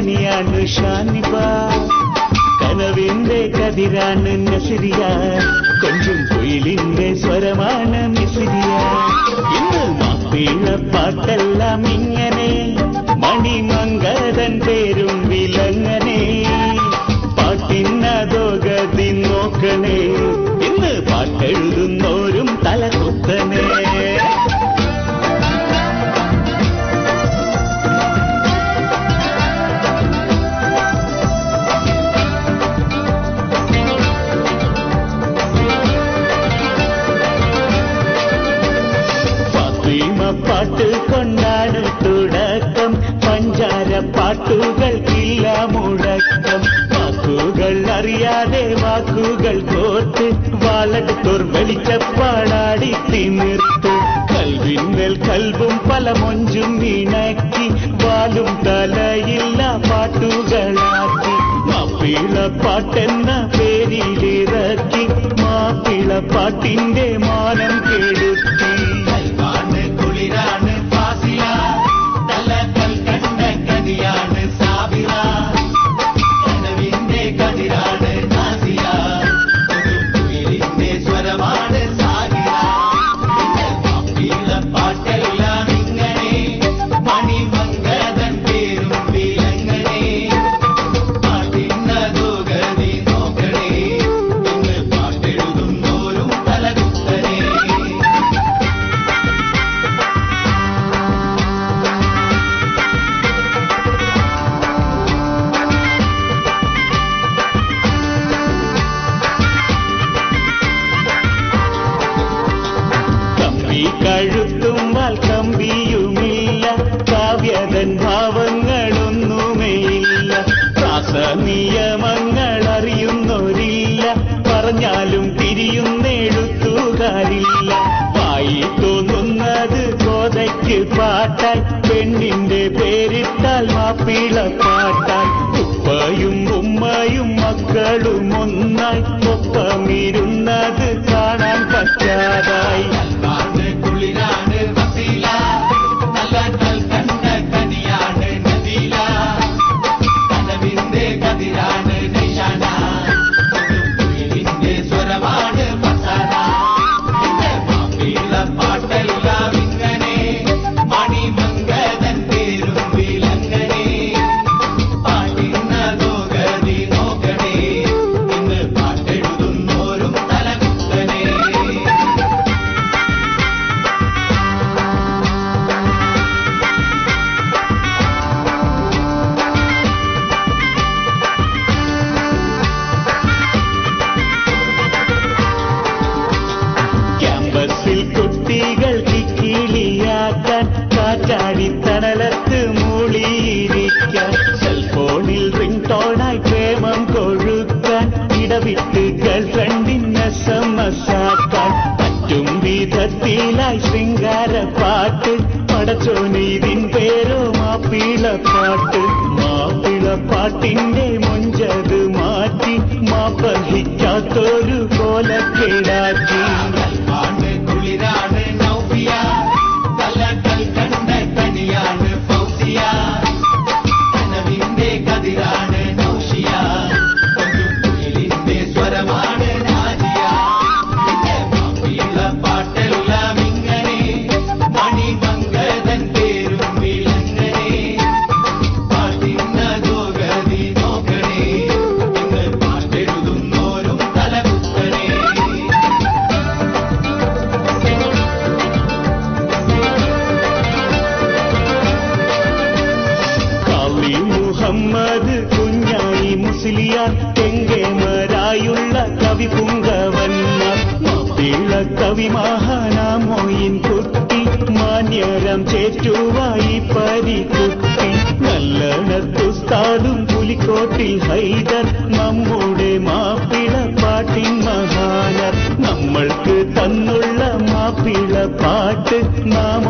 കനിയാണ് ഷാനിബ, കനവിന്റെ കതിരാണ് നസിരിയ, കൊഞ്ചും കുയിലിന്റെ സ്വരമാണ് മിസിരിയ. ഇന്ന് മാപ്പിള പാട്ടെല്ലാം ഇങ്ങനെ, മണിമംഗതൻ പേരും വിലങ്ങനെ, പാട്ടിനതോ ഗതി നോക്കണേ, ഇന്ന് പാട്ടെഴുതുന്നോരും തലകുത്തനെ. പാട്ട് കൊണ്ടാണ് തുടക്കം, പഞ്ചാര പാട്ടുകൾക്കില്ല മുടക്കം. വാക്കുകൾ അറിയാതെ വാക്കുകൾ കോർത്ത്, വാളെടുത്തോർ വെളിച്ചപ്പാടാടി തിമിർത്ത്, കൽവിന്മേൽ കൽവും പല മൊഞ്ചും ഇണക്കി, വാലും തലയില്ല പാട്ടുകളാക്കി. മാപ്പിള പാട്ടെന്ന പേരിലിറക്കി, മാപ്പിള പാട്ടിന്റെ മാനം കെടുത്തി. കുളിരാണ് ഫാസില, തലക്കൽ കണ്ട കനിയാണ് സാബിറ, കനവിന്റെ കതിരാണ് നാസിയ, കുയിലിന്റെ സ്വരമാണ് സാഗിറ. മാപ്പിള പാട്ടെല്ലാം ഇങ്ങനെ, മണിമംഗതൻ പേരും വിലങ്ങനെ, പാട്ടിനതോ ഗതി നോക്കണേ, ഇന്ന് പാട്ടെഴുതുന്നോരും തലകുത്തനെ. കഴുത്തും വാൽക്കമ്പിയുമില്ല, കാവ്യതൻ ഭാവങ്ങളൊന്നുമേയില്ല, രാസനിയമങ്ങൾ അറിയുന്നോരില്ല, പറഞ്ഞാലും തിരിയുന്നെഴുത്തുകാരില്ല. വായി തോന്നുന്നത് കോതയ്ക്ക് പാട്ടായി, പെണ്ണിന്റെ പേരിട്ടാൽ മാപ്പിള പാട്ടായി. ഉപ്പയും ഉമ്മയും മക്കളും ഒന്നായി, ഒപ്പമിരുന്നത് കാണാൻ പറ്റാതായി. കുളിരാണ് ഫസീല, തലക്കൽ കണ്ട കനിയാണ് നദീല, കനവിന്റെ കതിരാണ് നിശാന, കുയിലിന്റെ സ്വരമാണ് ഫസാന. മാപ്പിള പാട്ടെല്ലാം ഇങ്ങനെ, മണിമംഗതൻ പേരും വിലങ്ങനെ, പാട്ടിനതോ ഗതി നോക്കണേ, ഇന്ന് പാട്ടെഴുതുന്നോരും തലകുത്തനെ. ക്യാമ്പസിൽ കുട്ടികൾ കിക്കിളിയാക്കാൻ, കാറ്റാടി തണലത്ത് മൂളിയിരിക്കാൻ, സെൽഫോണിൽ റിംഗ് ടോണായി പ്രേമം കൊഴുക്കാൻ, ഇടവിട്ട് ഗേൾഫ്രണ്ടിനെ സമസാക്കാൻ, പറ്റും വിധത്തിലായി ശൃംഗാര പാട്ട്, പടച്ചോനിതിൻ പേരോ മാപ്പിള പാട്ട്. മാപ്പിള പാട്ടിന്റെ മൊഞ്ചത് മാറ്റി, മാപ്പഹിക്കാത്തൊരു കോലക്കേടാക്കി. കുളിരാണ് നൗഫിയ, തലക്കൽ കണ്ട കനിയാണ് ഫൗസിയ, കനവിന്റെ കതിരാണ് നൗഷിയ, കുയിലിന്റെ സ്വരമാണ് നാജിയ. മാപ്പിള പാട്ടെല്ലാം ഇങ്ങനെ, മണിമംഗതൻ പേരും വിലങ്ങനെ, പാട്ടിനതോ ഗതി നോക്കണേ, ഇന്ന് പാട്ടെഴുതുന്നോരും തലകുത്തനെ. മുഹമ്മദ് കുഞ്ഞായി മുസ്ലിയാർ, തെങ്കേമരായുള്ള കവി പുങ്കവന്മാർ, മാപ്പിള കവി മഹാനാമോയിൻ കുട്ടി, മാന്യരം ചേറ്റുവായി പരികുട്ടി, നല്ലണത്തുസ്താദും പുലിക്കോട്ടിൽ ഹൈദർ, നമ്മുടെ മാപ്പിള പാട്ടിൻ മഹാനർ. നമ്മൾക്ക് തന്നുള്ള മാപ്പിള പാട്ട് നാം